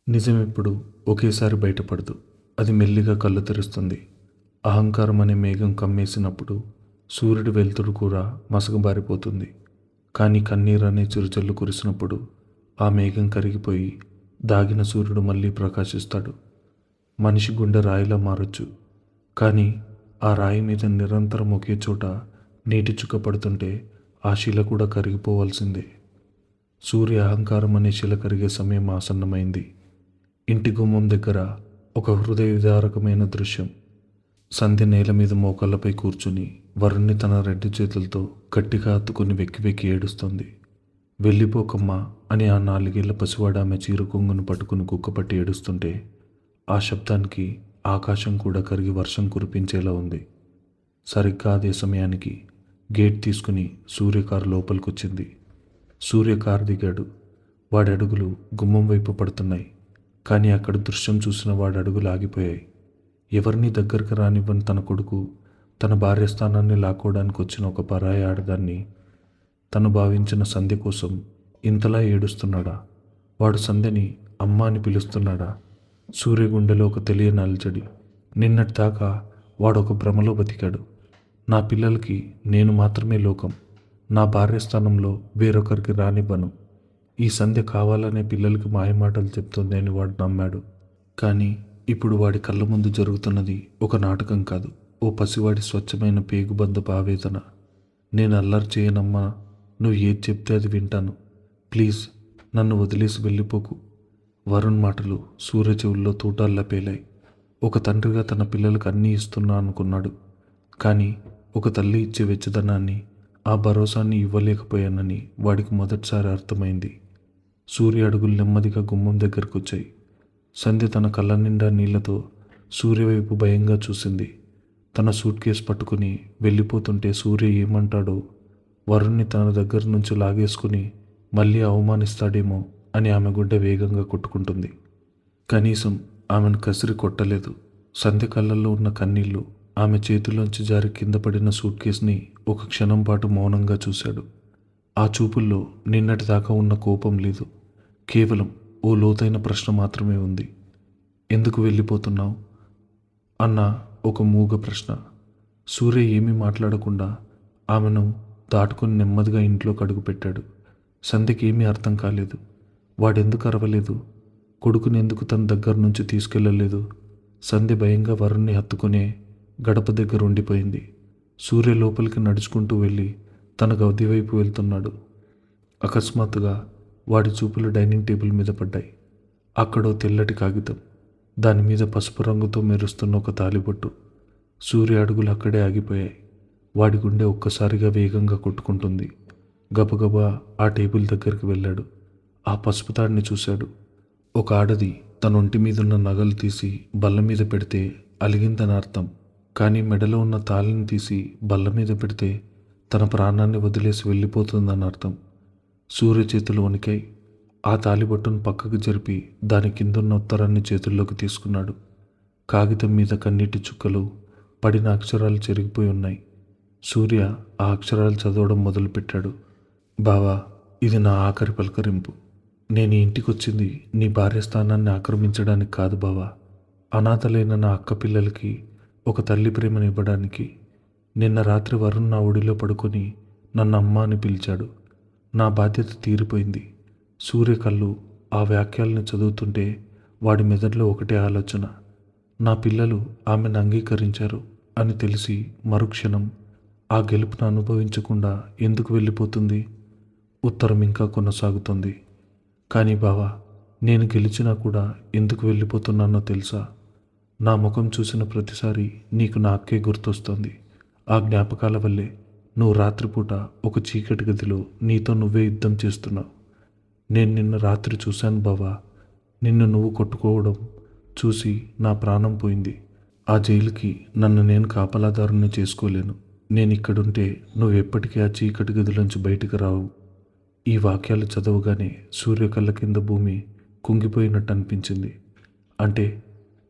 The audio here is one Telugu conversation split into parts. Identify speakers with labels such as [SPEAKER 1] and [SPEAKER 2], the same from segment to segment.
[SPEAKER 1] నిజమెప్పుడు ఒకేసారి బయటపడదు. అది మెల్లిగా కళ్ళు తెరుస్తుంది. అహంకారం అనే మేఘం కమ్మేసినప్పుడు సూర్యుడి వెలుతురు కూడా మసకబారిపోతుంది. కానీ కన్నీరు అనే చిరుజల్లు కురిసినప్పుడు ఆ మేఘం కరిగిపోయి దాగిన సూర్యుడు మళ్ళీ ప్రకాశిస్తాడు. మనిషి గుండె రాయిలా మారొచ్చు, కానీ ఆ రాయి మీద నిరంతరం ఒకే చోట నీటి చుక్క పడుతుంటే ఆ శిల కూడా కరిగిపోవాల్సిందే. సూర్య అహంకారం అనే శిల కరిగే సమయం ఆసన్నమైంది. ఇంటి గుమ్మం దగ్గర ఒక హృదయ విదారకమైన దృశ్యం. సంధ్య నేల మీద మోకాళ్ళపై కూర్చుని వరుణ్ణి తన రెండు చేతులతో గట్టిగా హత్తుకుని వెక్కి వెక్కి ఏడుస్తోంది. వెళ్ళిపోకమ్మా అని ఆ నాలుగేళ్ల పసివాడు ఆమె చీర కొంగును పట్టుకుని కుక్కపట్టి ఏడుస్తుంటే ఆ శబ్దానికి ఆకాశం కూడా కరిగి వర్షం కురిపించేలా ఉంది. సరిగ్గా అదే సమయానికి గేట్ తీసుకుని సూర్య కారు లోపలికొచ్చింది. సూర్య కారు దిగాడు. వాడి అడుగులు గుమ్మం వైపు పడుతున్నాయి. కానీ అక్కడ దృశ్యం చూసిన వాడి అడుగులు ఆగిపోయాయి. ఎవరినీ దగ్గరకు రానివ్వని తన కొడుకు తన భార్య స్థానాన్ని లాక్కోవడానికి వచ్చిన ఒక పరాయి ఆడదాన్ని తను భావించిన సంధ్య కోసం ఇంతలా ఏడుస్తున్నాడా? వాడు సంధ్యని అమ్మ అని పిలుస్తున్నాడా? సూర్య గుండెలో ఒక తెలియని అలజడి. నిన్నటి దాకా వాడు ఒక భ్రమలో బతికాడు. నా పిల్లలకి నేను మాత్రమే లోకం. నా భార్య స్థానంలో వేరొకరికి రానివ్వను. ఈ సంధ్య కావాలనే పిల్లలకి మాయమాటలు చెప్తుంది అని వాడు నమ్మాడు. కానీ ఇప్పుడు వాడి కళ్ళ ముందు జరుగుతున్నది ఒక నాటకం కాదు, ఓ పసివాడి స్వచ్ఛమైన పేగుబంధపు ఆవేదన. నేను అల్లరి చేయనమ్మా, నువ్వు ఏది చెప్తే అది వింటాను. ప్లీజ్ నన్ను వదిలేసి వెళ్ళిపోకు. వరుణ్ మాటలు సూర్య చెవుల్లో తూటాల్లా పేలాయి. ఒక తండ్రిగా తన పిల్లలకు అన్నీ ఇస్తున్నా అనుకున్నాడు. కానీ ఒక తల్లి ఇచ్చే వెచ్చదనాన్ని, ఆ భరోసాన్ని ఇవ్వలేకపోయానని వాడికి మొదటిసారి అర్థమైంది. సూర్య అడుగులు నెమ్మదిగా గుమ్మం దగ్గరకు వచ్చాయి. సంధ్య తన కళ్ళ నిండా నీళ్లతో సూర్య వైపు భయంగా చూసింది. తన సూట్ కేసు పట్టుకుని వెళ్ళిపోతుంటే సూర్య ఏమంటాడో, వరుణ్ణి తన దగ్గర నుంచి లాగేసుకుని మళ్ళీ అవమానిస్తాడేమో అని ఆమె గుండె వేగంగా కొట్టుకుంటుంది. కనీసం ఆమెను కసిరి కొట్టలేదు. సంధ్య కళ్ళల్లో ఉన్న కన్నీళ్లు ఆమె చేతిలోంచి జారి కింద పడిన సూట్ కేసుని ఒక క్షణం పాటు మౌనంగా చూశాడు. ఆ చూపుల్లో నిన్నటి దాకా ఉన్న కోపం లేదు. కేవలం ఓ లోతైన ప్రశ్న మాత్రమే ఉంది. ఎందుకు వెళ్ళిపోతున్నావు అన్న ఒక మూగ ప్రశ్న. సూర్య ఏమీ మాట్లాడకుండా ఆమెను దాటుకుని నెమ్మదిగా ఇంట్లోకి అడుగుపెట్టాడు. సంధ్యకి ఏమీ అర్థం కాలేదు. వాడెందుకు అరవలేదు? కొడుకుని ఎందుకు తన దగ్గర నుంచి తీసుకెళ్ళలేదు? సంధ్య భయంగా వరుణ్ణి హత్తుకునే గడప దగ్గర ఉండిపోయింది. సూర్య లోపలికి నడుచుకుంటూ వెళ్ళి తన గది వైపు వెళ్తున్నాడు. అకస్మాత్తుగా వాడి చూపులు డైనింగ్ టేబుల్ మీద పడ్డాయి. అక్కడో తెల్లటి కాగితం, దాని మీద పసుపు రంగుతో మెరుస్తున్న ఒక తాళిబొట్టు. సూర్య అడుగులు అక్కడే ఆగిపోయాయి. వాడి గుండె ఒక్కసారిగా వేగంగా కొట్టుకుంటుంది. గబగబా ఆ టేబుల్ దగ్గరికి వెళ్ళాడు. ఆ పసుపు తాడిని చూశాడు. ఒక ఆడది తన ఒంటి మీదున్న నగలు తీసి బల్ల మీద పెడితే అలిగిందని అర్థం. కానీ మెడలో ఉన్న తాళిని తీసి బల్ల మీద పెడితే తన ప్రాణాన్ని వదిలేసి వెళ్ళిపోతుందని అర్థం. సూర్య చేతులు వణికాయి. ఆ తాలిబొట్టును పక్కకు జరిపి దాని కిందున్న ఉత్తరాన్ని చేతుల్లోకి తీసుకున్నాడు. కాగితం మీద కన్నీటి చుక్కలు పడిన అక్షరాలు చెరిగిపోయి ఉన్నాయి. సూర్య ఆ అక్షరాలు చదవడం మొదలుపెట్టాడు. బావా, ఇది నా ఆఖరి పలకరింపు. నేను ఈ ఇంటికొచ్చింది నీ భార్య స్థానాన్ని ఆక్రమించడానికి కాదు బావా. అనాథలైన నా అక్క పిల్లలకి ఒక తల్లి ప్రేమను ఇవ్వడానికి. నిన్న రాత్రి వరుణ్ నా ఒడిలో పడుకొని నన్ను అమ్మ అని పిలిచాడు. నా బాధ్యత తీరిపోయింది. సూర్య కళ్ళు ఆ వాక్యాలను చదువుతుంటే వాడి మెదడులో ఒకటే ఆలోచన. నా పిల్లలు ఆమెను అంగీకరించారు అని తెలిసి మరుక్షణం ఆ గెలుపును అనుభవించకుండా ఎందుకు వెళ్ళిపోతుంది? ఉత్తరం ఇంకా కొనసాగుతుంది. కానీ బావా, నేను గెలిచినా కూడా ఎందుకు వెళ్ళిపోతున్నానో తెలుసా? నా ముఖం చూసిన ప్రతిసారి నీకు నా అక్కే గుర్తొస్తుంది. ఆ జ్ఞాపకాల వల్లే నువ్వు రాత్రిపూట ఒక చీకటి గదిలో నీతో నువ్వే యుద్ధం చేస్తున్నావు. నేను నిన్న రాత్రి చూశాను బావా. నిన్ను నువ్వు కొట్టుకోవడం చూసి నా ప్రాణం పోయింది. ఆ జైలుకి నన్ను నేను కాపలాదారుని చేసుకోలేను. నేను ఇక్కడుంటే నువ్వు ఎప్పటికీ ఆ చీకటి గదిలోంచి బయటికి రావు. ఈ వాక్యాలు చదవగానే సూర్య కళ్ళ కింద భూమి కుంగిపోయినట్టు అనిపించింది. అంటే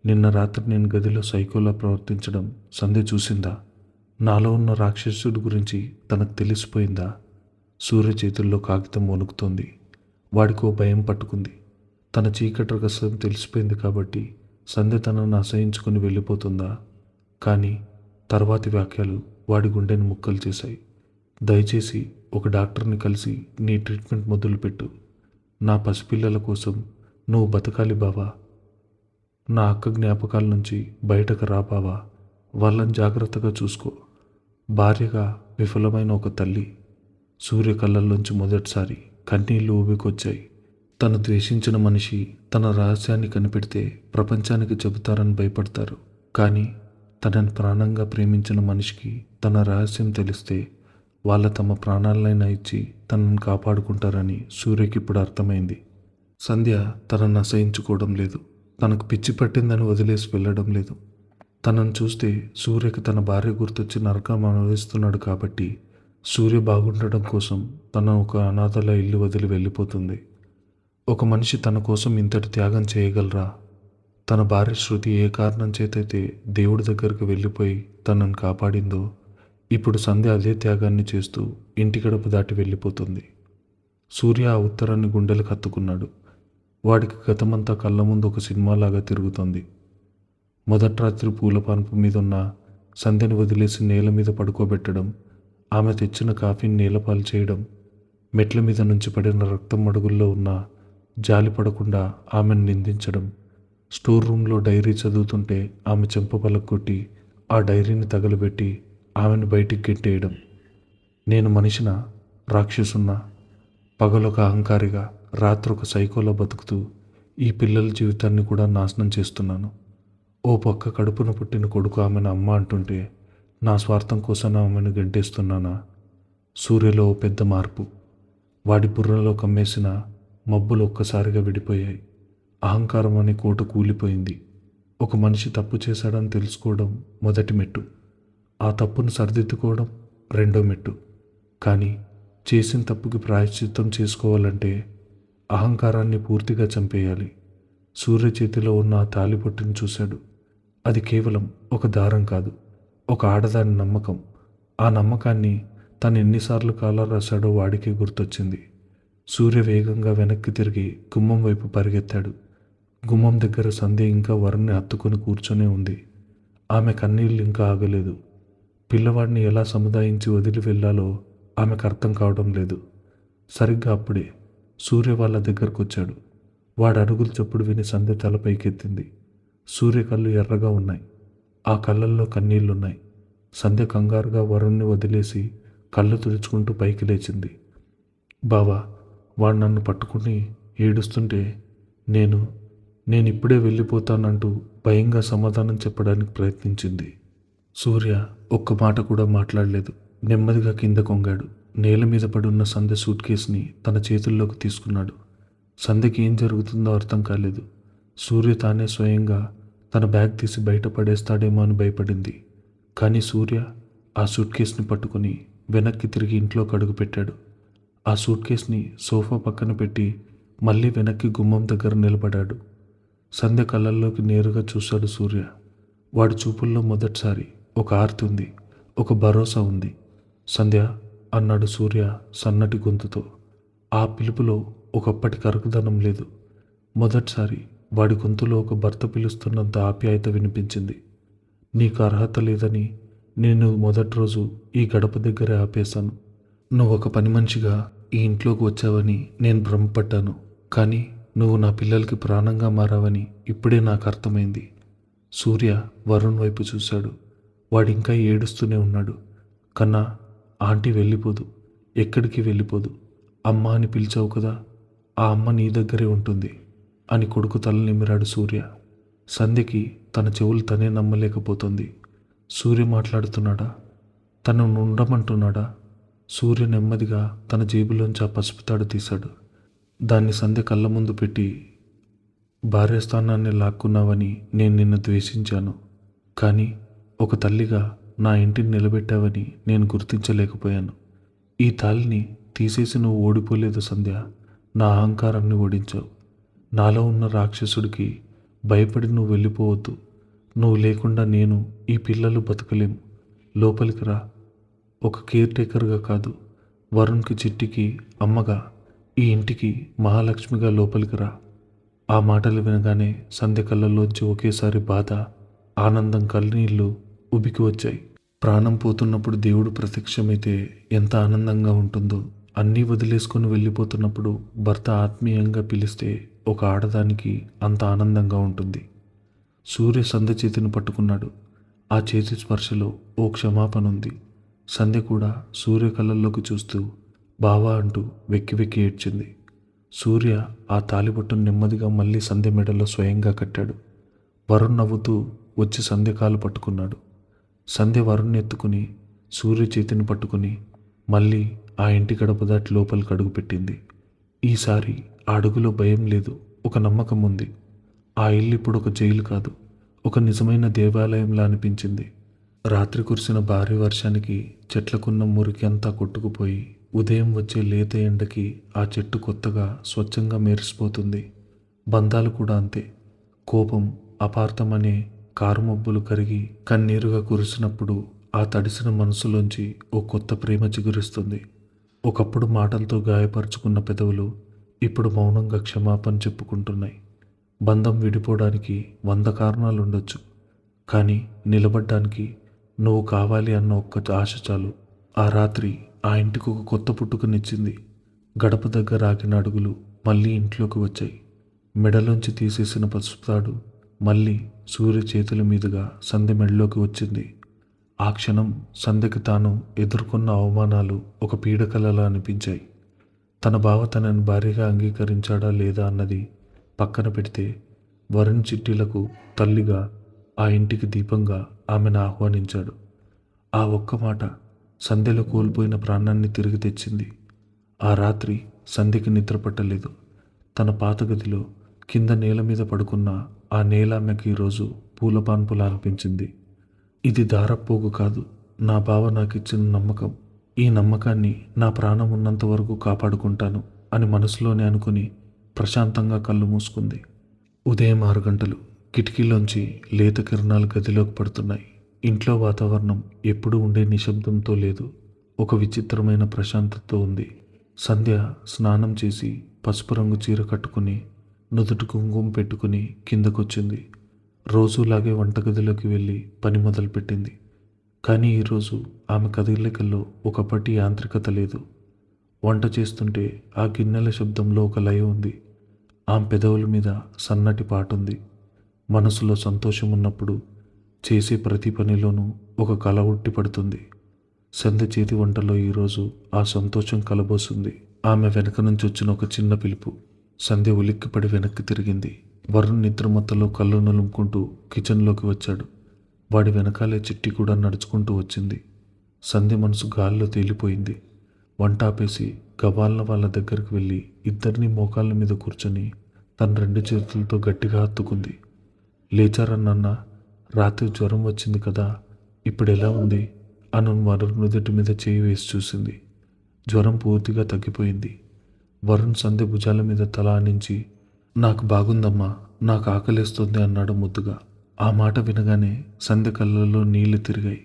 [SPEAKER 1] నిన్న రాత్రి నేను గదిలో సైకోలా ప్రవర్తించడం సంధ్య చూసిందా? నాలో ఉన్న రాక్షసుడి గురించి తనకు తెలిసిపోయిందా? సూర్య చేతుల్లో కాగితం వణుకుతోంది. వాడికో భయం పట్టుకుంది. తన చీకటి రహస్యం తెలిసిపోయింది కాబట్టి సంధ్య తనను అసహించుకుని వెళ్ళిపోతుందా? కానీ తర్వాతి వాక్యాలు వాడి గుండెని ముక్కలు చేశాయి. దయచేసి ఒక డాక్టర్ని కలిసి నీ ట్రీట్మెంట్ మొదలుపెట్టు. నా పసిపిల్లల కోసం నువ్వు బతకాలి బావా. నా అక్క జ్ఞాపకాల నుంచి బయటకు రా బావా. వాళ్ళని జాగ్రత్తగా చూసుకో. భార్యగా విఫలమైన ఒక తల్లి. సూర్య కళ్ళల్లోంచి మొదటిసారి కన్నీళ్లు ఊబికొచ్చాయి. తను ద్వేషించిన మనిషి తన రహస్యాన్ని కనిపెడితే ప్రపంచానికి చెబుతారని భయపడతారు. కానీ తనని ప్రాణంగా ప్రేమించిన మనిషికి తన రహస్యం తెలిస్తే వాళ్ళ తమ ప్రాణాలైనా ఇచ్చి తనని కాపాడుకుంటారని సూర్యకి ఇప్పుడు అర్థమైంది. సంధ్య తనను అసహించుకోవడం లేదు. తనకు పిచ్చి పట్టిందని వదిలేసి వెళ్ళడం లేదు. తనను చూస్తే సూర్యకి తన భార్య గుర్తొచ్చి నరకం అనుభవిస్తున్నాడు కాబట్టి సూర్య బాగుండడం కోసం తన ఒక అనాథల ఇల్లు వదిలి వెళ్ళిపోతుంది. ఒక మనిషి తన కోసం ఇంతటి త్యాగం చేయగలరా? తన భార్య శృతి ఏ కారణం చేతైతే దేవుడి దగ్గరకు వెళ్ళిపోయి తనను కాపాడిందో ఇప్పుడు సంధ్య అదే త్యాగాన్ని చేస్తూ ఇంటి గడప దాటి వెళ్ళిపోతుంది. సూర్య ఆ ఉత్తరాన్ని గుండెలకు హత్తుకున్నాడు. వాడికి గతమంతా కళ్ళ ముందు ఒక సినిమాలాగా తిరుగుతోంది. మొదటి రాత్రి పూలపాన్పు మీద ఉన్న సంధ్యని వదిలేసి నేల మీద పడుకోబెట్టడం, ఆమె తెచ్చిన కాఫీని నేలపాలు చేయడం, మెట్ల మీద నుంచి పడిన రక్తం మడుగుల్లో ఉన్న జాలి పడకుండా ఆమెను నిందించడం, స్టోర్ రూమ్లో డైరీ చదువుతుంటే ఆమె చెంప పలగొట్టి ఆ డైరీని తగలబెట్టి ఆమెను బయటికి గెట్టేయడం. నేను మనిషినా, రాక్షసున్నా? పగలొక అహంకారిగా, రాత్రి ఒక సైకోలో బతుకుతూ ఈ పిల్లల జీవితాన్ని కూడా నాశనం చేస్తున్నాను. ఓ పక్క కడుపున పుట్టిన కొడుకు ఆమెను అమ్మ అంటుంటే నా స్వార్థం కోసం ఆమెను గెంటేస్తున్నానా? సూర్యలో ఓ పెద్ద మార్పు. వాడి బుర్రలో కమ్మేసిన మబ్బులు ఒక్కసారిగా విడిపోయాయి. అహంకారం అనే కోట కూలిపోయింది. ఒక మనిషి తప్పు చేశాడని తెలుసుకోవడం మొదటి మెట్టు. ఆ తప్పును సరిదిద్దుకోవడం రెండో మెట్టు. కానీ చేసిన తప్పుకి ప్రాయశ్చిత్తం చేసుకోవాలంటే అహంకారాన్ని పూర్తిగా చంపేయాలి. సూర్య చేతిలో ఉన్న ఆ తాళిబొట్టును చూశాడు. అది కేవలం ఒక దారం కాదు, ఒక ఆడదాని నమ్మకం. ఆ నమ్మకాన్ని తను ఎన్నిసార్లు కాలా రాశాడో వాడికే గుర్తొచ్చింది. సూర్య వేగంగా వెనక్కి తిరిగి గుమ్మం వైపు పరిగెత్తాడు. గుమ్మం దగ్గర సంధ్య ఇంకా వరుణ్ణి హత్తుకొని కూర్చొనే ఉంది. ఆమె కన్నీళ్ళు ఇంకా ఆగలేదు. పిల్లవాడిని ఎలా సముదాయించి వదిలి వెళ్ళాలో ఆమెకు అర్థం కావడం లేదు. సరిగ్గా అప్పుడే సూర్య వాళ్ళ దగ్గరకు వచ్చాడు. వాడి అడుగులు చప్పుడు విని సంధ్య తల పైకెత్తింది. సూర్య కళ్ళు ఎర్రగా ఉన్నాయి. ఆ కళ్ళల్లో కన్నీళ్లున్నాయి. సంధ్య కంగారుగా వరుణ్ణి వదిలేసి కళ్ళు తుడుచుకుంటూ పైకి లేచింది. బావా, వాడు నన్ను పట్టుకుని ఏడుస్తుంటే నేను ఇప్పుడే వెళ్ళిపోతానంటూ భయంగా సమాధానం చెప్పడానికి ప్రయత్నించింది. సూర్య ఒక్క మాట కూడా మాట్లాడలేదు. నెమ్మదిగా కింద కొంగాడు. నేల మీద పడున్న సంధ్య సూట్ కేసుని తన చేతుల్లోకి తీసుకున్నాడు. సంధ్యకి ఏం జరుగుతుందో అర్థం కాలేదు. సూర్య తానే స్వయంగా తన బ్యాగ్ తీసి బయట పడేస్తాడేమో అని భయపడింది. కానీ సూర్య ఆ సూట్ కేసుని పట్టుకుని వెనక్కి తిరిగి ఇంట్లోకి అడుగు పెట్టాడు. ఆ సూట్ కేసుని సోఫా పక్కన పెట్టి మళ్ళీ వెనక్కి గుమ్మం దగ్గర నిలబడాడు. సంధ్య కళ్ళల్లోకి నేరుగా చూశాడు సూర్య. వాడి చూపుల్లో మొదటిసారి ఒక ఆర్తి ఉంది, ఒక భరోసా ఉంది. సంధ్య అన్నాడు సూర్య సన్నటి గొంతుతో. ఆ పిలుపులో ఒకప్పటి కరుకుదనం లేదు. మొదటిసారి వాడి గొంతులో ఒక భర్త పిలుస్తున్నంత ఆప్యాయత వినిపించింది. నీకు అర్హత లేదని నేను మొదటి రోజు ఈ గడప దగ్గరే ఆపేశాను. నువ్వు ఒక పని మనిషిగా ఈ ఇంట్లోకి వచ్చావని నేను భ్రమపడ్డాను. కానీ నువ్వు నా పిల్లలకి ప్రాణంగా మారావని ఇప్పుడే నాకు అర్థమైంది. సూర్య వరుణ్ వైపు చూశాడు. వాడింకా ఏడుస్తూనే ఉన్నాడు. కన్నా, ఆంటీ వెళ్ళిపోదు, ఎక్కడికి వెళ్ళిపోదు. అమ్మ అని పిలిచావు కదా, ఆ అమ్మ నీ దగ్గరే ఉంటుంది అని కొడుకు తల నిమిరాడు సూర్య. సంధ్యకి తన చెవులు తనే నమ్మలేకపోతుంది. సూర్య మాట్లాడుతున్నాడా? తను ఉండమంటున్నాడా? సూర్య నెమ్మదిగా తన జేబులోంచి ఆ పసుపు తాడు తీశాడు. దాన్ని సంధ్య కళ్ళ ముందు పెట్టి, భార్య స్థానాన్ని లాక్కున్నావని నేను నిన్ను ద్వేషించాను. కానీ ఒక తల్లిగా నా ఇంటిని నిలబెట్టావని నేను గుర్తించలేకపోయాను. ఈ తాళిని తీసేసి నువ్వు ఓడిపోలేదు సంధ్య, నా అహంకారాన్ని ఓడించావు. నాలో ఉన్న రాక్షసుడికి భయపడి నువ్వు వెళ్ళిపోవద్దు. నువ్వు లేకుండా నేను, ఈ పిల్లలు బతకలేము. లోపలికి రా. ఒక కేర్ టేకర్గా కాదు, వరుణ్కి, చిట్టికి అమ్మగా, ఈ ఇంటికి మహాలక్ష్మిగా లోపలికి రా. ఆ మాటలు వినగానే సంధ్య కళ్ళల్లోంచి ఒకేసారి బాధ, ఆనందం కన్నీళ్లు ఉబికి వచ్చాయి. ప్రాణం పోతున్నప్పుడు దేవుడు ప్రత్యక్షమైతే ఎంత ఆనందంగా ఉంటుందో, అన్నీ వదిలేసుకొని వెళ్ళిపోతున్నప్పుడు భర్త ఆత్మీయంగా పిలిస్తే ఒక ఆడదానికి అంత ఆనందంగా ఉంటుంది. సూర్య సంధ్య చేతిని పట్టుకున్నాడు. ఆ చేతి స్పర్శలో ఓ క్షమాపణ ఉంది. సంధ్య కూడా సూర్య కళ్ళల్లోకి చూస్తూ బావా అంటూ వెక్కి వెక్కి ఏడ్చింది. సూర్య ఆ తాళిబొట్టును నెమ్మదిగా మళ్ళీ సంధ్య మెడలో స్వయంగా కట్టాడు. వరుణ్ నవ్వుతూ వచ్చి సంధ్య కాలు పట్టుకున్నాడు. సంధ్య వరుణ్ణి ఎత్తుకుని సూర్య చేతిని పట్టుకుని మళ్ళీ ఆ ఇంటి గడప దాటి లోపలికి అడుగుపెట్టింది. ఈసారి ఆ అడుగులో భయం లేదు, ఒక నమ్మకం ఉంది. ఆ ఇల్లు ఇప్పుడు ఒక జైలు కాదు, ఒక నిజమైన దేవాలయంలా అనిపించింది. రాత్రి కురిసిన భారీ వర్షానికి చెట్లకున్న మురికి అంతా కొట్టుకుపోయి ఉదయం వచ్చే లేత ఎండకి ఆ చెట్టు కొత్తగా స్వచ్ఛంగా మెరిసిపోతుంది. బంధాలు కూడా అంతే. కోపం, అపార్థం అనే కారుమబ్బులు కరిగి కన్నీరుగా కురిసినప్పుడు ఆ తడిసిన మనసులోంచి ఓ కొత్త ప్రేమ చిగురిస్తుంది. ఒకప్పుడు మాటలతో గాయపరుచుకున్న పెదవులు ఇప్పుడు మౌనంగా క్షమాపణ చెప్పుకుంటున్నాయి. బంధం విడిపోవడానికి 100 కారణాలుండొచ్చు, కానీ నిలబడ్డానికి నువ్వు కావాలి అన్న ఒక్క ఆశ చాలు. ఆ రాత్రి ఆ ఇంటికి ఒక కొత్త పుట్టుకనిచ్చింది. గడప దగ్గర ఆగిన అడుగులు మళ్ళీ ఇంట్లోకి వచ్చాయి. మెడలోంచి తీసేసిన పసుపు తాడు మళ్ళీ సూర్య చేతుల మీదుగా సంధ్య మెడలోకి వచ్చింది. ఆ క్షణం సంధ్యకి తాను ఎదుర్కొన్న అవమానాలు ఒక పీడకలలా అనిపించాయి. తన బావ తనని భార్యగా అంగీకరించాడా లేదా అన్నది పక్కన పెడితే, వరుణ్ చిట్టీలకు తల్లిగా, ఆ ఇంటికి దీపంగా ఆమెను ఆహ్వానించాడు. ఆ ఒక్క మాట సంధ్యలో కోల్పోయిన ప్రాణాన్ని తిరిగి తెచ్చింది. ఆ రాత్రి సంధ్యకి నిద్ర పట్టలేదు. తన పాత గదిలో కింద నేల మీద పడుకున్న ఆ నేల ఆమెకి ఈరోజు పూలపాన్పులా అనిపించింది. ఇది దారపోగు కాదు, నా బావ నాకిచ్చిన నమ్మకం. ఈ నమ్మకాన్ని నా ప్రాణం ఉన్నంత వరకు కాపాడుకుంటాను అని మనసులోనే అనుకుని ప్రశాంతంగా కళ్ళు మూసుకుంది. ఉదయం 6 గంటలు. కిటికీలోంచి లేత కిరణాలు గదిలోకి పడుతున్నాయి. ఇంట్లో వాతావరణం ఎప్పుడూ ఉండే నిశ్శబ్దంతో లేదు, ఒక విచిత్రమైన ప్రశాంతతతో ఉంది. సంధ్య స్నానం చేసి పసుపు రంగు చీర కట్టుకుని నుదుటి కుంకుమ పెట్టుకుని కిందకొచ్చింది. రోజులాగే వంటగదిలోకి వెళ్ళి పని మొదలుపెట్టింది. కానీ ఈరోజు ఆమె కదలికల్లో ఒకప్పటి యాంత్రికత లేదు. వంట చేస్తుంటే ఆ గిన్నెల శబ్దంలో ఒక లయ ఉంది. ఆమె పెదవుల మీద సన్నటి పాటుంది. మనసులో సంతోషం ఉన్నప్పుడు చేసే ప్రతి పనిలోనూ ఒక కల ఉట్టి పడుతుంది. సంధ్య చేతి వంటలో ఈరోజు ఆ సంతోషం కలబోసింది. ఆమె వెనక నుంచి వచ్చిన ఒక చిన్న పిలుపు. సంధ్య ఉలిక్కిపడి వెనక్కి తిరిగింది. వరుణ్ నిద్రమత్తలో కళ్ళు నులుముకుంటూ కిచెన్లోకి వచ్చాడు. వాడి వెనకాలే చిట్టి కూడా నడుచుకుంటూ వచ్చింది. సంధ్య మనసు గాల్లో తేలిపోయింది. వంట ఆపేసి గబాలన వాళ్ళ దగ్గరికి వెళ్ళి ఇద్దరిని మోకాళ్ళ మీద కూర్చొని తన 2 చేతులతో గట్టిగా హత్తుకుంది. లేచారా నాన్న? రాత్రి జ్వరం వచ్చింది కదా, ఇప్పుడు ఎలా ఉంది అని వరుణ్ నుదుటి మీద చేయి వేసి చూసింది. జ్వరం పూర్తిగా తగ్గిపోయింది. వరుణ్ సంధ్య భుజాల మీద తల ఆనించి, నాకు బాగుందమ్మా, నాకు ఆకలేస్తుంది అన్నాడు ముద్దుగా. ఆ మాట వినగానే సంధ్య కళ్ళల్లో నీళ్లు తిరిగాయి.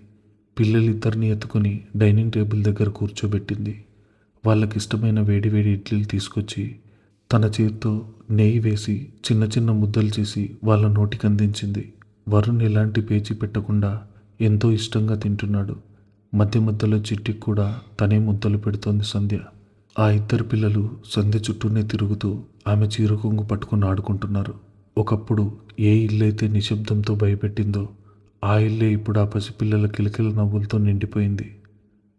[SPEAKER 1] పిల్లలిద్దరిని ఎత్తుకుని డైనింగ్ టేబుల్ దగ్గర కూర్చోబెట్టింది. వాళ్ళకి ఇష్టమైన వేడివేడి ఇడ్లీలు తీసుకొచ్చి తన చేతితో నెయ్యి వేసి చిన్న చిన్న ముద్దలు చేసి వాళ్ళ నోటికి అందించింది. వరుణ్ ఎలాంటి పేచీ పెట్టకుండా ఎంతో ఇష్టంగా తింటున్నాడు. మధ్య మధ్యలో చిట్టికి కూడా తనే ముద్దలు పెడుతోంది సంధ్య. ఆ ఇద్దరు పిల్లలు సంధ్య చుట్టూనే తిరుగుతూ ఆమె చీర కొంగు పట్టుకుని ఆడుకుంటున్నారు. ఒకప్పుడు ఏ ఇల్లైతే నిశ్శబ్దంతో భయపెట్టిందో ఆ ఇల్లే ఇప్పుడు ఆ పసిపిల్లల కిలకిల నవ్వులతో నిండిపోయింది.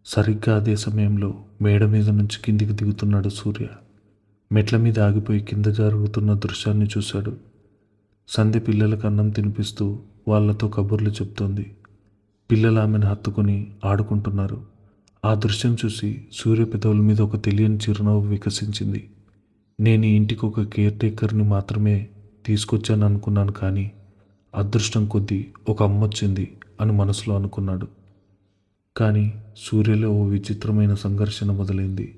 [SPEAKER 1] సరిగ్గా అదే సమయంలో మేడ మీద నుంచి కిందికి దిగుతున్నాడు సూర్య. మెట్ల మీద ఆగిపోయి కింద జరుగుతున్న దృశ్యాన్ని చూశాడు. సంధ్య పిల్లలకు అన్నం తినిపిస్తూ వాళ్లతో కబుర్లు చెప్తోంది. పిల్లలు ఆమెను హత్తుకుని ఆడుకుంటున్నారు. ఆ దృశ్యం చూసి సూర్య పెదవుల మీద ఒక తెలియని చిరునవ్వు వికసించింది. నేను ఈ ఇంటికి ఒక కేర్ టేకర్ని మాత్రమే తీసుకొచ్చాను అనుకున్నాను, కానీ అదృష్టం కొద్దీ ఒక అమ్మొచ్చింది అని మనసులో అనుకున్నాడు. కానీ సూర్యలో ఓ విచిత్రమైన సంఘర్షణ మొదలైంది.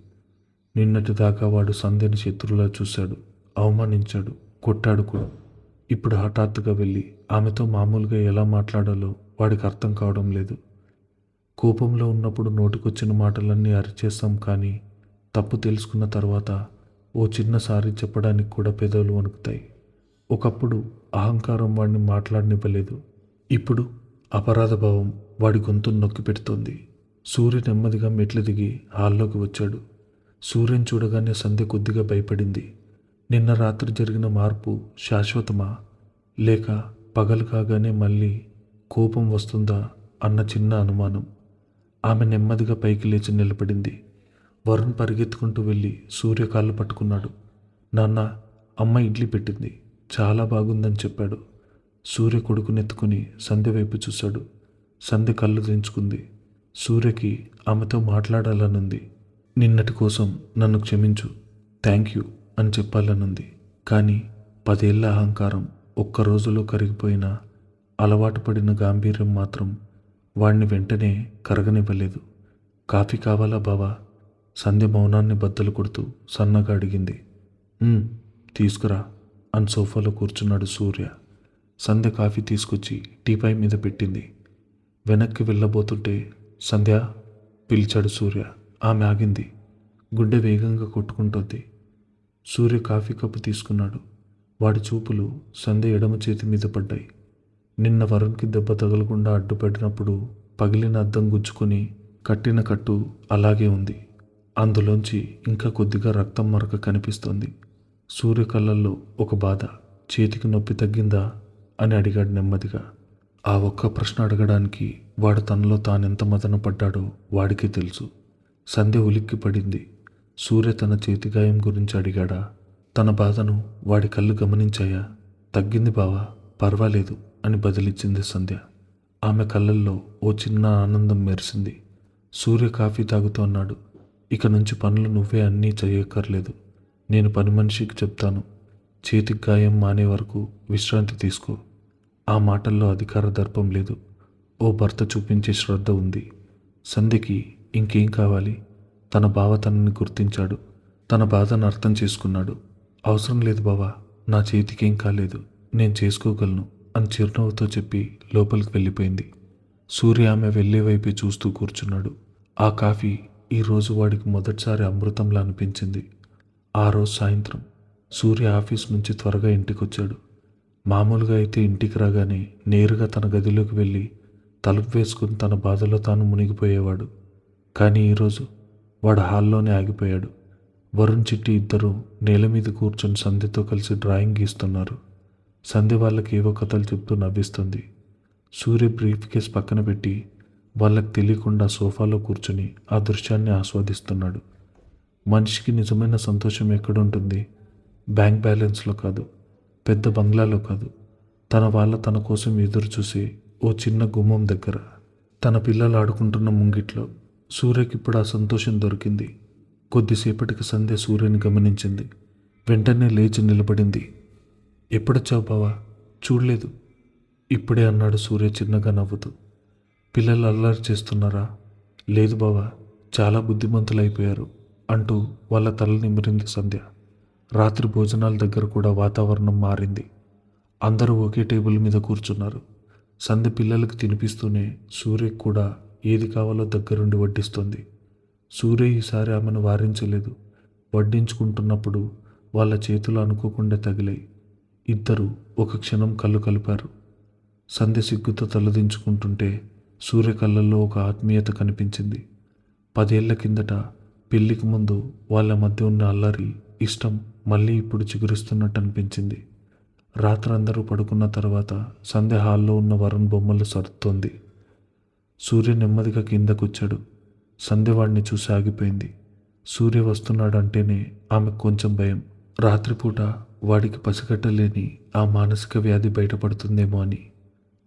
[SPEAKER 1] నిన్నటిదాకా వాడు సంధ్యని శత్రువులా చూశాడు, అవమానించాడు, కొట్టాడు కూడా. ఇప్పుడు హఠాత్తుగా వెళ్ళి ఆమెతో మామూలుగా ఎలా మాట్లాడాలో వాడికి అర్థం కావడం లేదు. కోపంలో ఉన్నప్పుడు నోటికొచ్చిన మాటలన్నీ అరిచేస్తాం, కానీ తప్పు తెలుసుకున్న తర్వాత ఓ చిన్న సారీ చెప్పడానికి కూడా పెదవులు వణుకుతాయి. ఒకప్పుడు అహంకారం వాడిని మాట్లాడనివ్వలేదు. ఇప్పుడు అపరాధ భావం వాడి గొంతును నొక్కి పెడుతోంది. సూర్య నెమ్మదిగా మెట్లు దిగి హాల్లోకి వచ్చాడు. సూర్యుని చూడగానే సంధ్య కొద్దిగా భయపడింది. నిన్న రాత్రి జరిగిన మార్పు శాశ్వతమా, లేక పగలు కాగానే మళ్ళీ కోపం వస్తుందా అన్న చిన్న అనుమానం. ఆమె నెమ్మదిగా పైకి లేచి నిలబడింది. వరుణ్ పరిగెత్తుకుంటూ వెళ్ళి సూర్య కాళ్ళు పట్టుకున్నాడు. నాన్న, అమ్మ ఇడ్లీ పెట్టింది, చాలా బాగుందని చెప్పాడు. సూర్య కొడుకునెత్తుకుని సంధ్య వైపు చూశాడు. సంధ్య కళ్ళు దించుకుంది. సూర్యకి ఆమెతో మాట్లాడాలనుంది. నిన్నటి కోసం నన్ను క్షమించు, థ్యాంక్ యూ అని చెప్పాలనుంది. కానీ 10 ఏళ్ల అహంకారం ఒక్క రోజులో కరిగిపోయిన అలవాటు పడిన గాంభీర్యం మాత్రం వాణ్ణి వెంటనే కరగనివ్వలేదు. కాఫీ కావాలా బావా? సంధ్య మౌనాన్ని బద్దలు కొడుతూ సన్నగా అడిగింది. తీసుకురా అని సోఫాలో కూర్చున్నాడు సూర్య. సంధ్య కాఫీ తీసుకొచ్చి టీపాయ్ మీద పెట్టింది. వెనక్కి వెళ్ళబోతుంటే సంధ్య పిలిచాడు సూర్య. ఆమె ఆగింది. గుండె వేగంగా కొట్టుకుంటోంది. సూర్య కాఫీ కప్పు తీసుకున్నాడు. వాడి చూపులు సంధ్య ఎడమ చేతి మీద పడ్డాయి. నిన్న వరుణ్కి దెబ్బ తగలకుండా అడ్డుపడినప్పుడు పగిలిన అద్దం గుచ్చుకొని కట్టిన కట్టు అలాగే ఉంది. అందులోంచి ఇంకా కొద్దిగా రక్తం మరక కనిపిస్తోంది. సూర్య కళ్ళల్లో ఒక బాధ. చేతికి నొప్పి తగ్గిందా అని అడిగాడు నెమ్మదిగా. ఆ ఒక్క ప్రశ్న అడగడానికి వాడు తనలో తానెంత మదన పడ్డాడో వాడికి తెలుసు. సంధ్య ఉలిక్కి పడింది. సూర్య తన చేతి గాయం గురించి అడిగాడా? తన బాధను వాడి కళ్ళు గమనించాయా? తగ్గింది బావా, పర్వాలేదు అని బదిలిచ్చింది సంధ్య. ఆమె కళ్ళల్లో ఓ చిన్న ఆనందం మెరిసింది. సూర్య కాఫీ తాగుతూ అన్నాడు. ఇక నుంచి పనులు నువ్వే అన్నీ చేయక్కర్లేదు. నేను పని మనిషికి చెప్తాను. చేతికి గాయం మానే వరకు విశ్రాంతి తీసుకో. ఆ మాటల్లో అధికార దర్పం లేదు. ఓ భర్త చూపించే శ్రద్ధ ఉంది. సంధ్యకి ఇంకేం కావాలి? తన బావ తనని గుర్తించాడు. తన బాధను అర్థం చేసుకున్నాడు. అవసరం లేదు బావా, నా చేతికేం కాలేదు, నేను చేసుకోగలను అని చిరునవ్వుతో చెప్పి లోపలికి వెళ్ళిపోయింది. సూర్య ఆమె వెళ్ళే వైపే చూస్తూ కూర్చున్నాడు. ఆ కాఫీ ఈరోజు వాడికి మొదటిసారి అమృతంలా అనిపించింది. ఆ రోజు సాయంత్రం సూర్య ఆఫీస్ నుంచి త్వరగా ఇంటికొచ్చాడు. మామూలుగా అయితే ఇంటికి రాగానే నేరుగా తన గదిలోకి వెళ్ళి తలుపు వేసుకుని తన బాధలో తాను మునిగిపోయేవాడు. కానీ ఈరోజు వాడు హాల్లోనే ఆగిపోయాడు. వరుణ్, చిట్టి ఇద్దరూ నేల మీద కూర్చొని సంధ్యతో కలిసి డ్రాయింగ్ గీస్తున్నారు. సంధ్య వాళ్ళకి ఏవో కథలు చెప్తూ నవ్విస్తుంది. సూర్య బ్రీఫ్ కేస్ పక్కన పెట్టి వాళ్ళకి తెలియకుండా సోఫాలో కూర్చొని ఆ దృశ్యాన్ని ఆస్వాదిస్తున్నాడు. మనిషికి నిజమైన సంతోషం ఎక్కడుంటుంది? బ్యాంక్ బ్యాలెన్స్లో కాదు, పెద్ద బంగ్లాలో కాదు, తన కోసం ఎదురు చూసే ఓ చిన్న గుమ్మం దగ్గర, తన పిల్లలు ఆడుకుంటున్న ముంగిట్లో. సూర్యకి ఇప్పుడు ఆ సంతోషం దొరికింది. కొద్దిసేపటికి సంధ్య సూర్యని గమనించింది. వెంటనే లేచి నిలబడింది. ఎప్పుడొచ్చావు బావా? చూడలేదు. ఇప్పుడే అన్నాడు సూర్య చిన్నగా నవ్వుతూ. పిల్లలు అల్లరి చేస్తున్నారా? లేదు బావా, చాలా బుద్ధిమంతులైపోయారు అంటూ వాళ్ళ తల నిమిరింది సంధ్య. రాత్రి భోజనాల దగ్గర కూడా వాతావరణం మారింది. అందరూ ఒకే టేబుల్ మీద కూర్చున్నారు. సంధ్య పిల్లలకు తినిపిస్తూనే సూర్యకి కూడా ఏది కావాలో దగ్గరుండి వడ్డిస్తోంది. సూర్య ఈసారి ఆమెను వారించలేదు. వడ్డించుకుంటున్నప్పుడు వాళ్ళ చేతులు అనుకోకుండా తగిలాయి. ఇద్దరు ఒక క్షణం కళ్ళు కలిపారు. సంధ్య సిగ్గుతో తలదించుకుంటుంటే సూర్య కళ్ళల్లో ఒక ఆత్మీయత కనిపించింది. 10 ఏళ్ల కిందట పెళ్లికి ముందు వాళ్ళ మధ్య ఉన్న అల్లరి, ఇష్టం మళ్ళీ ఇప్పుడు చిగురిస్తున్నట్టు అనిపించింది. రాత్రి అందరూ పడుకున్న తర్వాత సంధ్య హాల్లో ఉన్న వరుణ్ బొమ్మలు సర్దుతోంది. సూర్య నెమ్మదిగా కిందకొచ్చాడు. సంధ్య వాడిని చూసి ఆగిపోయింది. సూర్య వస్తున్నాడంటేనే ఆమెకు కొంచెం భయం. రాత్రిపూట వాడికి పసిగట్టలేని ఆ మానసిక వ్యాధి బయటపడుతుందేమో అని.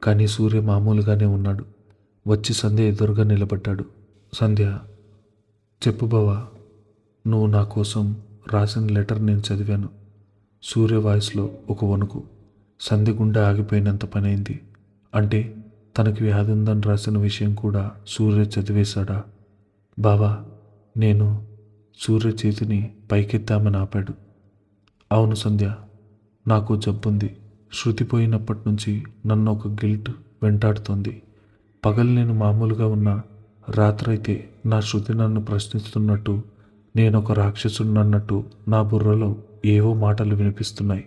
[SPEAKER 1] కానీ సూర్య మామూలుగానే ఉన్నాడు. వచ్చి సంధ్య ఎదురుగా నిలబడ్డాడు. సంధ్య, చెప్పు బావా, నువ్వు నా కోసం రాసిన లెటర్ నేను చదివాను. సూర్య వాయిస్లో ఒక వణుకు. సంధ్య గుండె ఆగిపోయినంత పనైంది. అంటే తనకి వ్యాధి ఉందని రాసిన విషయం కూడా సూర్య చదివేశాడా? బావా, నేను సూర్య చేతిని పైకెత్తామని ఆపాడు. అవును సంధ్య, నాకు జబ్బుంది. శృతి పోయినప్పటి నుంచి నన్ను ఒక గిల్ట్ వెంటాడుతోంది. పగలు నేను మామూలుగా ఉన్నా, రాత్రైతే నా శృతి నన్ను ప్రశ్నిస్తున్నట్టు, నేను ఒక రాక్షసుడినన్నట్టు నా బుర్రలో ఏవో మాటలు వినిపిస్తున్నాయి.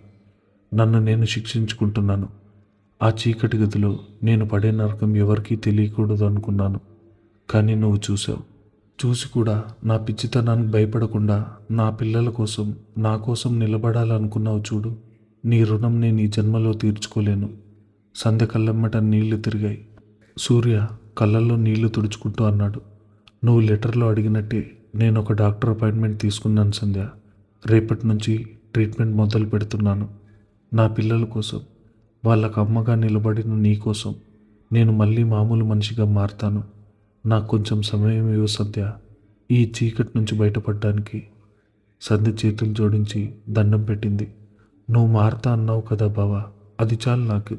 [SPEAKER 1] నన్ను నేను శిక్షించుకుంటున్నాను. ఆ చీకటి గదిలో నేను పడే నరకం ఎవరికీ తెలియకూడదు అనుకున్నాను. కానీ నువ్వు చూసావు. చూసి కూడా నా పిచ్చితనానికి భయపడకుండా నా పిల్లల కోసం, నా కోసం నిలబడాలనుకున్నావు చూడు. నీ రుణం నేను ఈ జన్మలో తీర్చుకోలేను. సంధ్య కళ్ళెమ్మట నీళ్లు తిరిగాయి. సూర్య కళ్ళల్లో నీళ్లు తుడుచుకుంటూ అన్నాడు, నువ్వు లెటర్లో అడిగినట్టే నేను ఒక డాక్టర్ అపాయింట్మెంట్ తీసుకున్నాను సంధ్య. రేపటి నుంచి ట్రీట్మెంట్ మొదలు పెడుతున్నాను. నా పిల్లల కోసం, వాళ్ళకు అమ్మగా నిలబడిన నీ కోసం నేను మళ్ళీ మామూలు మనిషిగా మారతాను. నాకు కొంచెం సమయం ఇవ్వు సంధ్య, ఈ చీకటి నుంచి బయటపడడానికి. సంధ్య చేతులు జోడించి దండం పెట్టింది. నువ్వు మారతా అన్నావు కదా బావా, అది చాలు నాకు.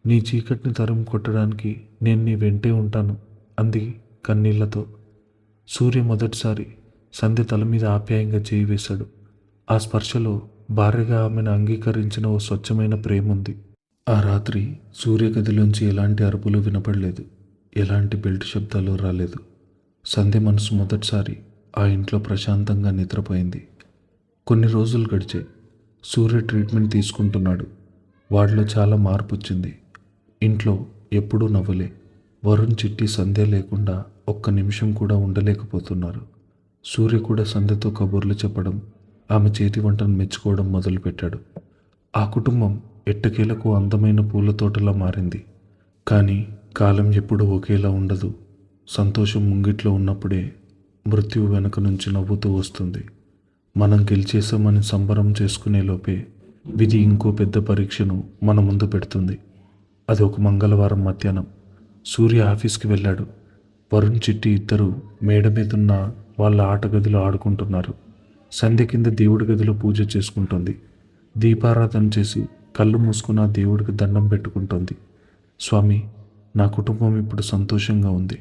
[SPEAKER 1] నీ చీకటిని తరిమి కొట్టడానికి నేను నీ వెంటే ఉంటాను అంది కన్నీళ్లతో. సూర్య మొదటిసారి సంధ్య తల మీద ఆప్యాయంగా చేయి వేశాడు. ఆ స్పర్శలో భార్యగా ఆమెను అంగీకరించిన ఓ స్వచ్ఛమైన ప్రేమ ఉంది. ఆ రాత్రి సూర్య గదిలోంచి ఎలాంటి అరుపులు వినపడలేదు, ఎలాంటి బెల్ట్ శబ్దాలు రాలేదు. సంధ్య మనసు మొదటిసారి ఆ ఇంట్లో ప్రశాంతంగా నిద్రపోయింది. కొన్ని రోజులు గడిచాయి. సూర్య ట్రీట్మెంట్ తీసుకుంటున్నాడు. వాడిలో చాలా మార్పు వచ్చింది. ఇంట్లో ఎప్పుడూ నవ్వులే. వరుణ్, చిట్టి, సంధ్య లేకుండా ఒక్క నిమిషం కూడా ఉండలేకపోతున్నారు. సూర్య కూడా సంధ్యతో కబుర్లు చెప్పడం, ఆమె చేతి వంటను మెచ్చుకోవడం మొదలుపెట్టాడు. ఆ కుటుంబం ఎట్టకేలకు అందమైన పూల తోటలా మారింది. కానీ కాలం ఎప్పుడూ ఒకేలా ఉండదు. సంతోషం ముంగిట్లో ఉన్నప్పుడే మృత్యువు వెనక నుంచి నవ్వుతూ వస్తుంది. మనం గెలిచేసామని సంబరం చేసుకునే లోపే విధి ఇంకో పెద్ద పరీక్షను మన ముందు పెడుతుంది. అది ఒక మంగళవారం మధ్యాహ్నం. సూర్య ఆఫీస్కి వెళ్ళాడు. వరుణ్, చిట్టి ఇద్దరు మేడ మీదున్న వాళ్ళ ఆట గదిలో ఆడుకుంటున్నారు. సంధ్య కింద దేవుడి గదిలో పూజ చేసుకుంటుంది. దీపారాధన చేసి కళ్ళు మూసుకున్న దేవుడికి దండం పెట్టుకుంటుంది. స్వామి, నా కుటుంబం ఇప్పుడు సంతోషంగా ఉంది.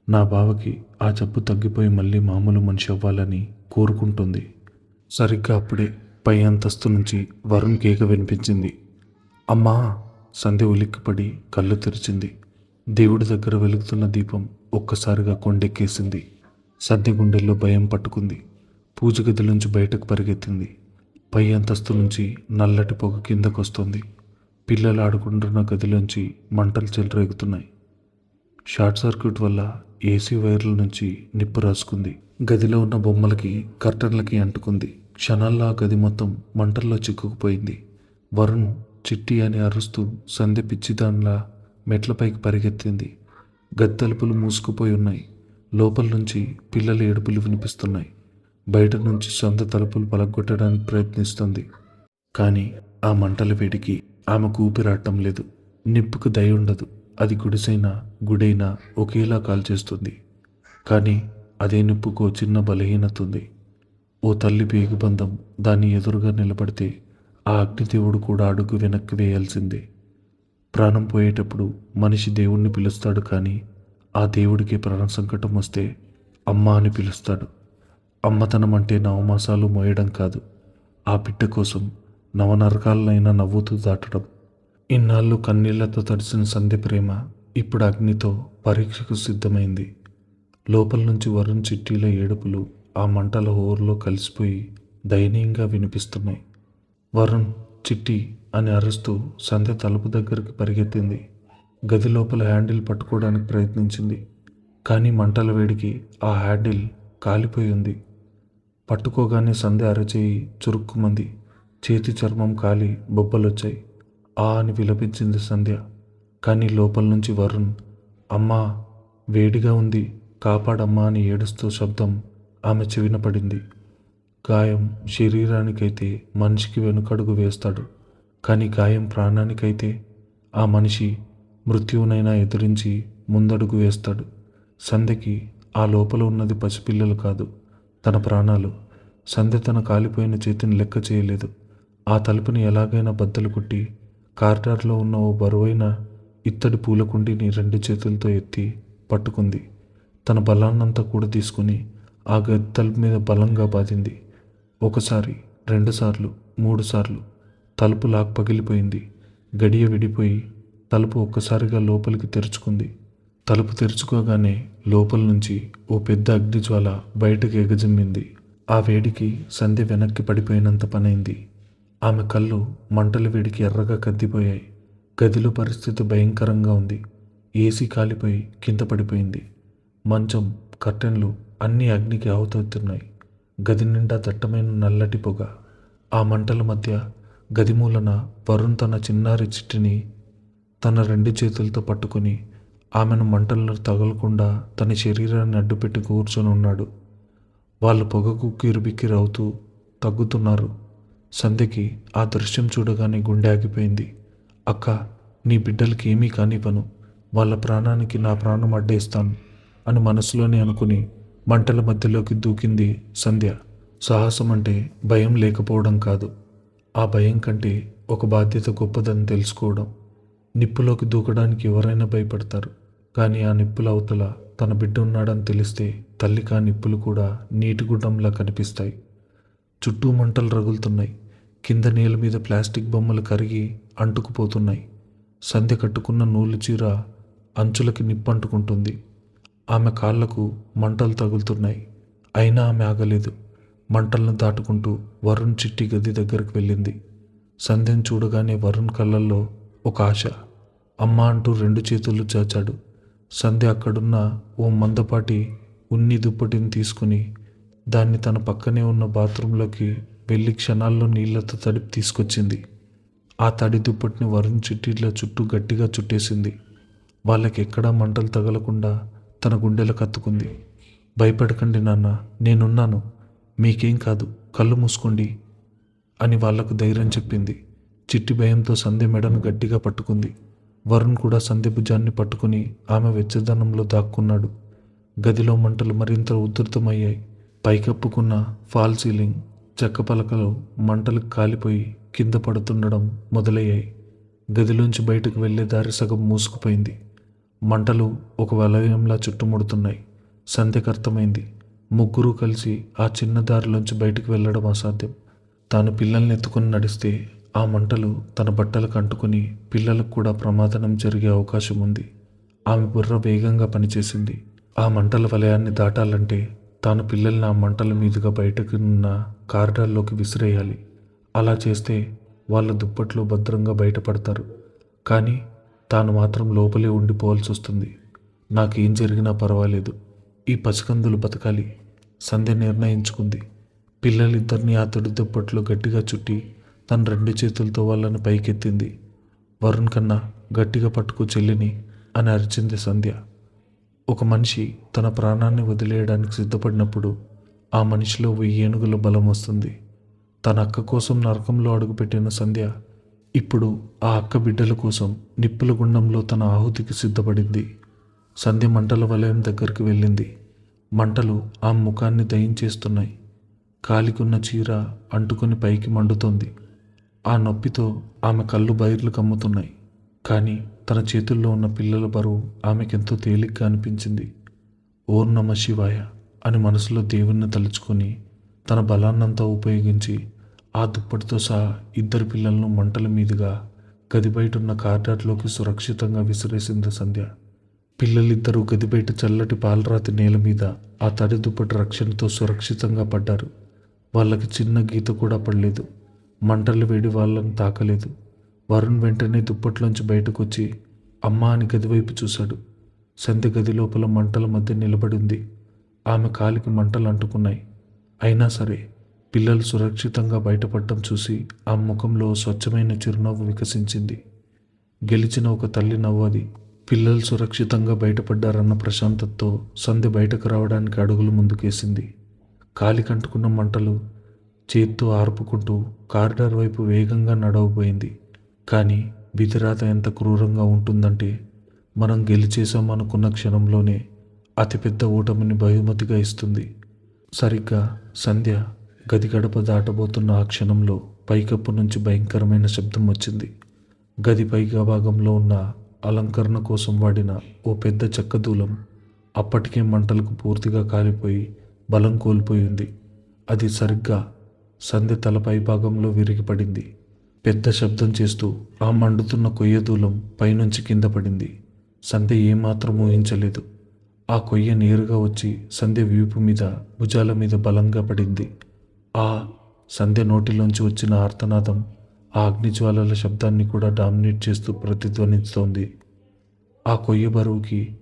[SPEAKER 1] నా బావకి ఆ జబ్బు తగ్గిపోయి మళ్ళీ మామూలు మనిషి అవ్వాలని కోరుకుంటుంది. సరిగ్గా అప్పుడే పై అంతస్తు నుంచి వరుణ్ కేక వినిపించింది. అమ్మా! సంధ్య ఉలిక్కిపడి కళ్ళు తెరిచింది. దేవుడి దగ్గర వెలుగుతున్న దీపం ఒక్కసారిగా కొండెక్కేసింది. సంధ్య గుండెల్లో భయం పట్టుకుంది. పూజ గదిలోంచి బయటకు పరిగెత్తింది. పై అంతస్తు నుంచి నల్లటి పొగ కిందకొస్తుంది. పిల్లలు ఆడుకుంటున్న గదిలోంచి మంటలు చెలరేగుతున్నాయి. షార్ట్ సర్క్యూట్ వల్ల ఏసీ వైర్ల నుంచి నిప్పు రాసుకుంది. గదిలో ఉన్న బొమ్మలకి, కర్టన్లకి అంటుకుంది. క్షణాల్లో ఆ గది మొత్తం మంటల్లో చిక్కుకుపోయింది. వరుణ్, చిట్టి అని అరుస్తూ సంధ్య పిచ్చిదానిలా మెట్లపైకి పరిగెత్తింది. గది తలుపులు మూసుకుపోయి ఉన్నాయి. లోపల నుంచి పిల్లల ఏడుపులు వినిపిస్తున్నాయి. బయట నుంచి సంధ్య తలుపులు పలగొట్టడానికి ప్రయత్నిస్తుంది. కానీ ఆ మంటల వేడికి ఆమెకు ఊపిరాటం లేదు. నిప్పుకు దయ ఉండదు. అది గుడిసైనా గుడైనా ఒకేలా కాల్చేస్తుంది. కానీ అదే నిప్పుకో చిన్న బలహీనత ఉంది. ఓ తల్లి పేగుబంధం దాన్ని ఎదురుగా నిలబడితే ఆ అగ్నిదేవుడు కూడా అడుగు వెనక్కి వేయాల్సిందే. ప్రాణం పోయేటప్పుడు మనిషి దేవుణ్ణి పిలుస్తాడు, కానీ ఆ దేవుడికి ప్రాణ సంకటం వస్తే అమ్మ అని పిలుస్తాడు. అమ్మతనం అంటే నవమాసాలు మోయడం కాదు, ఆ బిడ్డ కోసం నవనరకాలనైనా నవ్వుతూ దాటడం. ఇన్నాళ్ళు కన్నీళ్లతో తడిసిన సంధ్య ప్రేమ ఇప్పుడు అగ్నితో పరీక్షకు సిద్ధమైంది. లోపల నుంచి వరుణ్, చిట్టీల ఏడుపులు ఆ మంటల హోరులో కలిసిపోయి దయనీయంగా వినిపిస్తున్నాయి. వరుణ్, చిట్టి అని అరుస్తూ సంధ్య తలుపు దగ్గరికి పరిగెత్తింది. గది లోపల హ్యాండిల్ పట్టుకోవడానికి ప్రయత్నించింది. కానీ మంటల వేడికి ఆ హ్యాండిల్ కాలిపోయి ఉంది. పట్టుకోగానే సంధ్య అరచేయి చురుక్కుమంది. చేతి చర్మం కాలి బొబ్బలొచ్చాయి. ఆ అని విలపించింది సంధ్య. కానీ లోపల నుంచి వరుణ్, అమ్మా, వేడిగా ఉంది, కాపాడమ్మా అని ఏడుస్తూ శబ్దం ఆమె చెవిన పడింది. గాయం శరీరానికైతే మనిషికి వెనుకడుగు వేస్తాడు, కానీ గాయం ప్రాణానికైతే ఆ మనిషి మృత్యువునైనా ఎదిరించి ముందడుగు వేస్తాడు. సంధ్యకి ఆ లోపల ఉన్నది పసిపిల్లలు కాదు, తన ప్రాణాలు. సంధ్య తన కాలిపోయిన చేతిని లెక్క చేయలేదు. ఆ తలుపుని ఎలాగైనా బద్దలు కొట్టి కారిడార్లో ఉన్న ఓ బరువైన ఇత్తడి పూలకుండీని 2 చేతులతో ఎత్తి పట్టుకుంది. తన బలాన్నంతా కూడా తీసుకుని ఆ గది తలుపు మీద బలంగా బాదింది. ఒకసారి, 2 సార్లు, 3 సార్లు. తలుపు లాక్ పగిలిపోయింది. గడియ విడిపోయి తలుపు ఒక్కసారిగా లోపలికి తెరుచుకుంది. తలుపు తెరుచుకోగానే లోపల నుంచి ఓ పెద్ద అగ్నిజ్వాల బయటకు ఎగజిమ్మింది. ఆ వేడికి సంధ్య వెనక్కి పడిపోయినంత పనైంది. ఆమె కళ్ళు మంటల వేడికి ఎర్రగా కద్దిపోయాయి. గదిలో పరిస్థితి భయంకరంగా ఉంది. ఏసీ కాలిపోయి కింద పడిపోయింది. మంచం, కర్టెన్లు అన్నీ అగ్నికి ఆహుతవుతున్నాయి. గది నిండా దట్టమైన నల్లటి పొగ. ఆ మంటల మధ్య గది మూలన వరుణ్ తన చిన్నారి చిట్టిని తన 2 చేతులతో పట్టుకుని ఆమెను మంటలను తగలకుండా తన శరీరాన్ని అడ్డుపెట్టి కూర్చొని ఉన్నాడు. వాళ్ళు పొగకు కిరిబిక్కిరవుతూ తగ్గుతున్నారు. సంధ్యకి ఆ దృశ్యం చూడగానే గుండె ఆగిపోయింది. అక్క, నీ బిడ్డలకి ఏమీ కానివ్వను, వాళ్ళ ప్రాణానికి నా ప్రాణం అడ్డేస్తాను అని మనసులోనే అనుకుని మంటల మధ్యలోకి దూకింది సంధ్య. సాహసం అంటే భయం లేకపోవడం కాదు, ఆ భయం కంటే ఒక బాధ్యత గొప్పదని తెలుసుకోవడం. నిప్పులోకి దూకడానికి ఎవరైనా భయపడతారు, కానీ ఆ నిప్పుల అవతల తన బిడ్డ ఉన్నాడని తెలిస్తే తల్లికి ఆ నిప్పులు కూడా నీటిగుడ్డంలా కనిపిస్తాయి. చుట్టూ మంటలు రగులుతున్నాయి. కింద నేల మీద ప్లాస్టిక్ బొమ్మలు కరిగి అంటుకుపోతున్నాయి. సంధ్య కట్టుకున్న నూలు చీర అంచులకి నిప్పంటుకుంటుంది. ఆమె కాళ్లకు మంటలు తగులుతున్నాయి. అయినా ఆమె ఆగలేదు. మంటలను దాటుకుంటూ వరుణ్ చిట్టి గది దగ్గరికి వెళ్ళింది. సంధ్యను చూడగానే వరుణ్ కళ్ళల్లో ఒక ఆశ. అమ్మ అంటూ 2 చేతులు చాచాడు. సంధ్య అక్కడున్న ఓ మందపాటి ఉన్ని దుప్పటిని తీసుకుని దాన్ని తన పక్కనే ఉన్న బాత్రూంలోకి వెళ్ళి క్షణాల్లో నీళ్లతో తడిపి తీసుకొచ్చింది. ఆ తడి దుప్పటిని వరుణ్ చిట్టిల చుట్టూ గట్టిగా చుట్టేసింది. వాళ్ళకి ఎక్కడా మంటలు తగలకుండా తన గుండెలకు కత్తుకుంది. భయపడకండి నాన్న, నేనున్నాను, మీకేం కాదు, కళ్ళు మూసుకోండి అని వాళ్లకు ధైర్యం చెప్పింది. చిట్టి భయంతో సంధ్య మెడను గట్టిగా పట్టుకుంది. వరుణ్ కూడా సంధ్య భుజాన్ని పట్టుకుని ఆమె వెచ్చదనంలో దాక్కున్నాడు. గదిలో మంటలు మరింత ఉధృతమయ్యాయి. పైకప్పుకున్న ఫాల్ సీలింగ్, చెక్క పలకలు మంటలు కాలిపోయి కింద పడుతుండడం మొదలయ్యాయి. గదిలోంచి బయటకు వెళ్లే దారి సగం మూసుకుపోయింది. మంటలు ఒక వలయంలా చుట్టుముడుతున్నాయి. సంధ్యకు అర్థమైంది, ముగ్గురు కలిసి ఆ చిన్న దారిలోంచి బయటకు వెళ్ళడం అసాధ్యం. తాను పిల్లల్ని ఎత్తుకుని నడిస్తే ఆ మంటలు తన బట్టలకు అంటుకుని పిల్లలకు కూడా ప్రమాదం జరిగే అవకాశం ఉంది. ఆమె బుర్ర వేగంగా పనిచేసింది. ఆ మంటల వలయాన్ని దాటాలంటే తాను పిల్లల్ని ఆ మంటల మీదుగా బయటకు ఉన్న కారిడార్లోకి విసిరేయాలి. అలా చేస్తే వాళ్ళ దుప్పట్లో భద్రంగా బయటపడతారు. కానీ తాను మాత్రం లోపలే ఉండిపోవాల్సి వస్తుంది. నాకేం జరిగినా పర్వాలేదు, ఈ పసికందులు బతకాలి, సంధ్య నిర్ణయించుకుంది. పిల్లలిద్దరినీ ఆ తడి దుప్పట్లో గట్టిగా చుట్టి తన 2 చేతులతో వాళ్ళని పైకెత్తింది. వరుణ్ కన్నా గట్టిగా పట్టుకో చెల్లిని అని అరిచింది సంధ్య. ఒక మనిషి తన ప్రాణాన్ని వదిలేయడానికి సిద్ధపడినప్పుడు ఆ మనిషిలో 1000 ఏనుగుల బలం వస్తుంది. తన అక్క కోసం నరకంలో అడుగుపెట్టిన సంధ్య ఇప్పుడు ఆ అక్క బిడ్డల కోసం నిప్పుల గుండంలో తన ఆహుతికి సిద్ధపడింది. సంధ్య మంటల వలయం దగ్గరికి వెళ్ళింది. మంటలు ఆమె ముఖాన్ని దయించేస్తున్నాయి. కాలికున్న చీర అంటుకుని పైకి మండుతోంది. ఆ నొప్పితో ఆమె కళ్ళు బైర్లు కమ్ముతున్నాయి. కానీ తన చేతుల్లో ఉన్న పిల్లల బరువు ఆమెకెంతో తేలిగ్గా అనిపించింది. ఓం నమః శివాయ అని మనసులో దేవుణ్ణి తలుచుకొని తన బలాన్నంతా ఉపయోగించి ఆ దుప్పటితో సహా 2 పిల్లలను మంటల మీదుగా గది బయట ఉన్న కారిడార్లోకి సురక్షితంగా విసిరేసింది సంధ్య. పిల్లలిద్దరూ గది బయట చల్లటి పాలరాతి నేల మీద ఆ తడి దుప్పటి రక్షణతో సురక్షితంగా పడ్డారు. వాళ్ళకి చిన్న గీత కూడా పడలేదు. మంటలు వేడి వాళ్ళని తాకలేదు. వరుణ్ వెంటనే దుప్పట్లోంచి బయటకొచ్చి అమ్మా అని గదివైపు చూశాడు. సంధ్య గది లోపల మంటల మధ్య నిలబడింది. ఆమె కాలికి మంటలు అంటుకున్నాయి. అయినా సరే పిల్లలు సురక్షితంగా బయటపడటం చూసి ఆ ముఖంలో స్వచ్ఛమైన చిరునవ్వు వికసించింది. గెలిచిన ఒక తల్లి నవ్వు అది. పిల్లలు సురక్షితంగా బయటపడ్డారన్న ప్రశాంతతతో సంధ్య బయటకు రావడానికి అడుగులు ముందుకేసింది. కాలికంటుకున్న మంటలు చేత్తో ఆర్పుకుంటూ కారిడార్ వైపు వేగంగా నడవబోయింది. కానీ విధిరాత ఎంత క్రూరంగా ఉంటుందంటే మనం గెలిచేశామనుకున్న క్షణంలోనే అతిపెద్ద ఓటమిని బహుమతిగా ఇస్తుంది. సరిగ్గా సంధ్య గది గడప దాటబోతున్న ఆ క్షణంలో పైకప్పు నుంచి భయంకరమైన శబ్దం వచ్చింది. గది పైగా భాగంలో ఉన్న అలంకరణ కోసం వాడిన ఓ పెద్ద చెక్క దూలం అప్పటికే మంటలకు పూర్తిగా కాలిపోయి బలం కోల్పోయింది. అది సరిగ్గా సంధ్య తలపై భాగంలో విరిగిపడింది. పెద్ద శబ్దం చేస్తూ ఆ మండుతున్న కొయ్య దూలం పైనుంచి కింద పడింది. సంధ్య ఏమాత్రం ఊహించలేదు. ఆ కొయ్య నేరుగా వచ్చి సంధ్య వీపు మీద, భుజాల మీద బలంగా పడింది. ఆ సంధ్య నోటిలోంచి వచ్చిన ఆర్తనాదం ఆ అగ్నిజ్వాలల శబ్దాన్ని కూడా డామినేట్ చేస్తూ ప్రతిధ్వనిస్తోంది. ఆ కొయ్య బరువుకి,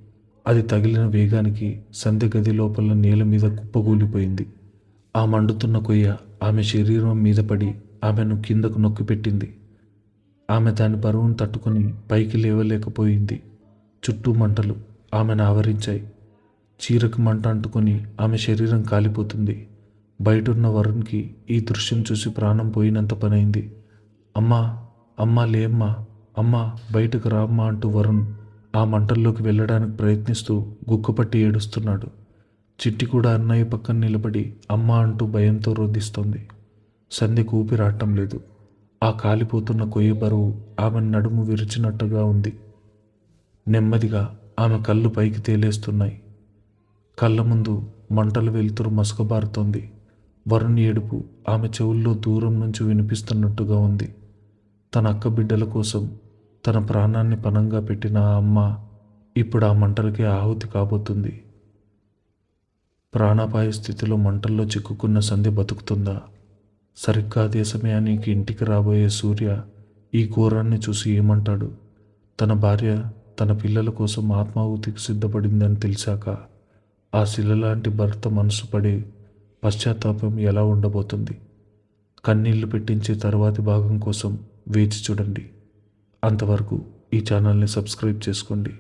[SPEAKER 1] అది తగిలిన వేగానికి సంధ్య గది లోపల నేల మీద కుప్పగూలిపోయింది. ఆ మండుతున్న కొయ్య ఆమె శరీరం మీద పడి ఆమెను కిందకు నొక్కిపెట్టింది. ఆమె దాని బరువును తట్టుకొని పైకి లేవలేకపోయింది. చుట్టూ మంటలు ఆమెను ఆవరించాయి. చీరకు మంట అంటుకొని ఆమె శరీరం కాలిపోతుంది. బయటున్న వరుణ్కి ఈ దృశ్యం చూసి ప్రాణం పోయినంత పనైంది. అమ్మా, అమ్మా లేమ్మా, అమ్మా బయటకు రామ్మా అంటూ వరుణ్ ఆ మంటల్లోకి వెళ్ళడానికి ప్రయత్నిస్తూ గుక్కపట్టి ఏడుస్తున్నాడు. చిట్టి కూడా అన్నయ్య పక్కన నిలబడి అమ్మా అంటూ భయంతో రోధిస్తోంది. సంధ్యకు ఊపిరాటం లేదు. ఆ కాలిపోతున్న కొయ్య బరువు ఆమె నడుము విరిచినట్టుగా ఉంది. నెమ్మదిగా ఆమె కళ్ళు పైకి తేలేస్తున్నాయి. కళ్ళ ముందు మంటల వెలుతురు మసకబారుతోంది. వరుణ్ ఏడుపు ఆమె చెవుల్లో దూరం నుంచి వినిపిస్తున్నట్టుగా ఉంది. తన అక్క బిడ్డల కోసం తన ప్రాణాన్ని పణంగా పెట్టిన ఆ అమ్మ ఇప్పుడు ఆ మంటలకే ఆహుతి కాబోతుంది. ప్రాణాపాయ స్థితిలో మంటల్లో చిక్కుకున్న సంధ్య బతుకుతుందా? సరిగ్గా అదే సమయానికి ఇంటికి రాబోయే సూర్య ఈ ఘోరాన్ని చూసి ఏమంటాడు? తన భార్య తన పిల్లల కోసం ఆత్మాహుతికి సిద్ధపడిందని తెలిసాక ఆ శిలలాంటి భర్త మనసు పడే పశ్చాత్తాపం ఎలా ఉండబోతుంది? కన్నీళ్లు పెట్టించే తర్వాతి భాగం కోసం వేచి చూడండి. అంతవరకు ఈ ఛానల్ని సబ్స్క్రైబ్ చేసుకోండి.